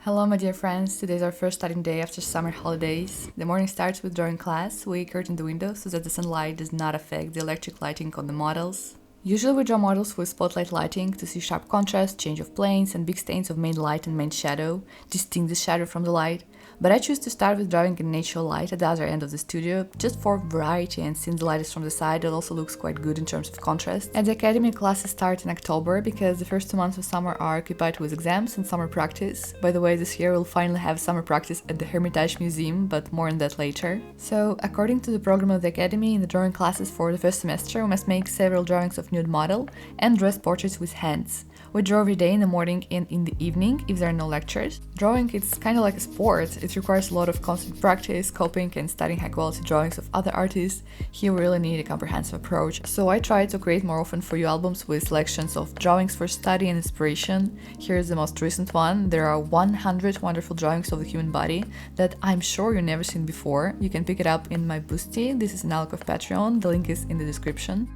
Hello my dear friends, today is our first studying day after summer holidays. The morning starts with drawing class. We curtain the windows so that the sunlight does not affect the electric lighting on the models. Usually we draw models with spotlight lighting to see sharp contrast, change of planes and big stains of main light and main shadow, distinct the shadow from the light. But I choose to start with drawing in natural light at the other end of the studio, just for variety, and since the light is from the side, it also looks quite good in terms of contrast. At the academy, classes start in October, because the first 2 months of summer are occupied with exams and summer practice. By the way, this year we'll finally have summer practice at the Hermitage Museum, but more on that later. So, according to the program of the academy, in the drawing classes for the first semester, we must make several drawings of nude model and dress portraits with hands. We draw every day in the morning and in the evening if there are no lectures. Drawing is kind of like a sport. It requires a lot of constant practice, copying and studying high quality drawings of other artists. Here we really need a comprehensive approach. So I try to create more often for you albums with selections of drawings for study and inspiration. Here is the most recent one. There are 100 wonderful drawings of the human body that I'm sure you've never seen before. You can pick it up in my Boosty. This is an alc of Patreon. The link is in the description.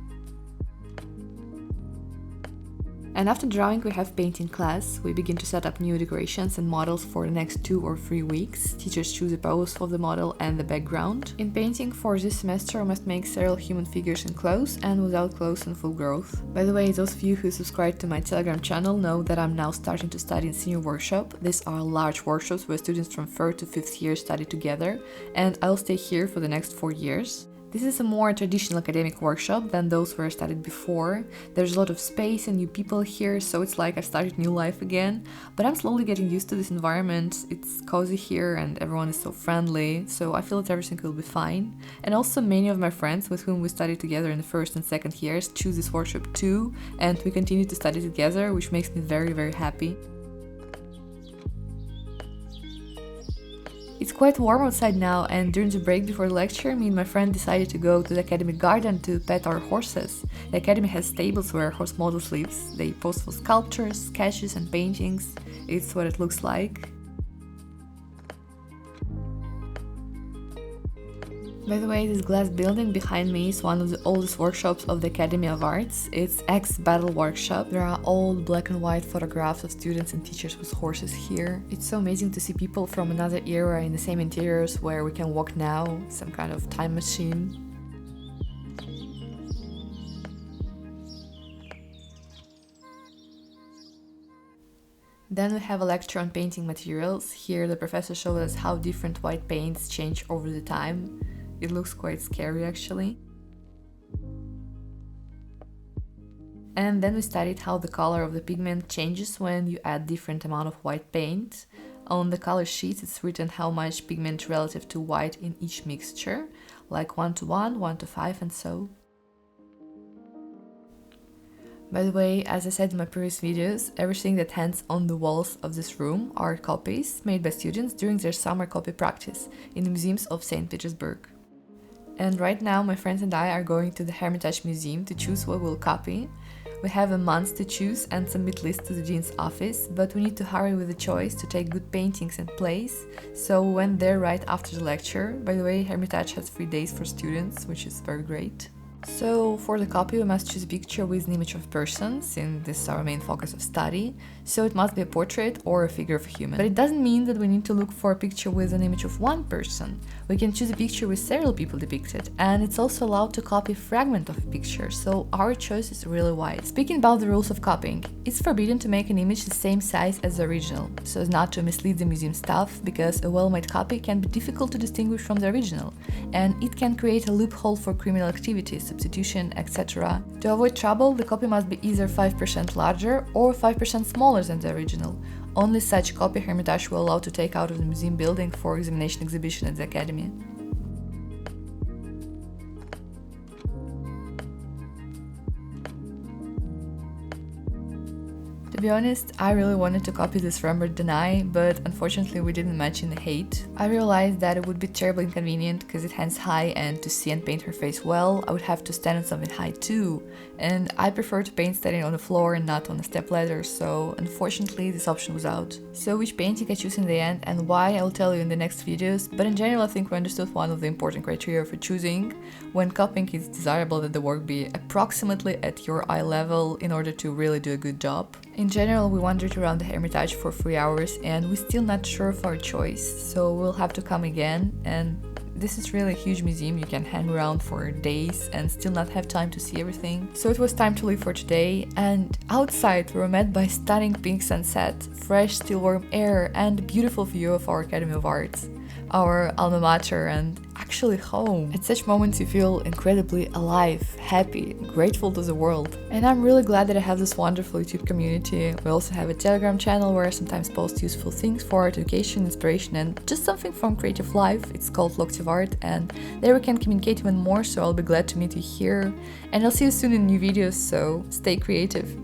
And after drawing, we have painting class. We begin to set up new decorations and models for the next 2 or 3 weeks. Teachers choose a pose of the model and the background. In painting for this semester, we must make several human figures in clothes and without clothes and full growth. By the way, those of you who subscribe to my Telegram channel know that I'm now starting to study in senior workshop. These are large workshops where students from 3rd to 5th year study together, and I'll stay here for the next 4 years. This is a more traditional academic workshop than those where I studied before. There's a lot of space and new people here, so it's like I've started new life again. But I'm slowly getting used to this environment. It's cozy here and everyone is so friendly, so I feel that everything will be fine. And also many of my friends with whom we studied together in the 1st and 2nd years choose this workshop too, and we continue to study together, which makes me very, very happy. It's quite warm outside now, and during the break before the lecture, me and my friend decided to go to the academy garden to pet our horses. The academy has stables where horse models live. They pose for sculptures, sketches and paintings. It's what it looks like. By the way, this glass building behind me is one of the oldest workshops of the Academy of Arts. It's ex-battle workshop. There are old black and white photographs of students and teachers with horses here. It's so amazing to see people from another era in the same interiors where we can walk now, some kind of time machine. Then we have a lecture on painting materials. Here the professor showed us how different white paints change over the time. It looks quite scary actually. And then we studied how the color of the pigment changes when you add different amount of white paint. On the color sheets it's written how much pigment relative to white in each mixture, like 1:1, 1:5 and so. By the way, as I said in my previous videos, everything that hangs on the walls of this room are copies made by students during their summer copy practice in the museums of St. Petersburg. And right now my friends and I are going to the Hermitage Museum to choose what we'll copy. We have a month to choose and submit lists to the dean's office, but we need to hurry with the choice to take good paintings and plays, so we went there right after the lecture. By the way, Hermitage has 3 days for students, which is very great. So for the copy we must choose a picture with an image of a person, since this is our main focus of study, so it must be a portrait or a figure of a human. But it doesn't mean that we need to look for a picture with an image of one person. We can choose a picture with several people depicted, and it's also allowed to copy a fragment of a picture, so our choice is really wide. Speaking about the rules of copying, it's forbidden to make an image the same size as the original, so as not to mislead the museum staff, because a well-made copy can be difficult to distinguish from the original, and it can create a loophole for criminal activities, substitution, etc. To avoid trouble, the copy must be either 5% larger or 5% smaller than the original. Only such copy Hermitage will allow to take out of the museum building for examination exhibition at the academy. To be honest, I really wanted to copy this Rembrandt Deny, but unfortunately we didn't match in the height. I realized that it would be terribly inconvenient because it hangs high, and to see and paint her face well, I would have to stand on something high too. And I prefer to paint standing on the floor and not on a step ladder, so unfortunately this option was out. So which painting I choose in the end and why, I will tell you in the next videos, but in general I think we understood one of the important criteria for choosing. When copying, it's desirable that the work be approximately at your eye level in order to really do a good job. In general, we wandered around the Hermitage for 3 hours and we're still not sure of our choice, so we'll have to come again. And this is really a huge museum, you can hang around for days and still not have time to see everything. So it was time to leave for today, and outside we were met by stunning pink sunset, fresh still warm air and a beautiful view of our Academy of Arts, our alma mater, and actually home. At such moments you feel incredibly alive, happy, grateful to the world. And I'm really glad that I have this wonderful YouTube community. We also have a Telegram channel where I sometimes post useful things for art education, inspiration, and just something from creative life. It's called Lokteva Art, and there we can communicate even more, so I'll be glad to meet you here. And I'll see you soon in new videos, so stay creative.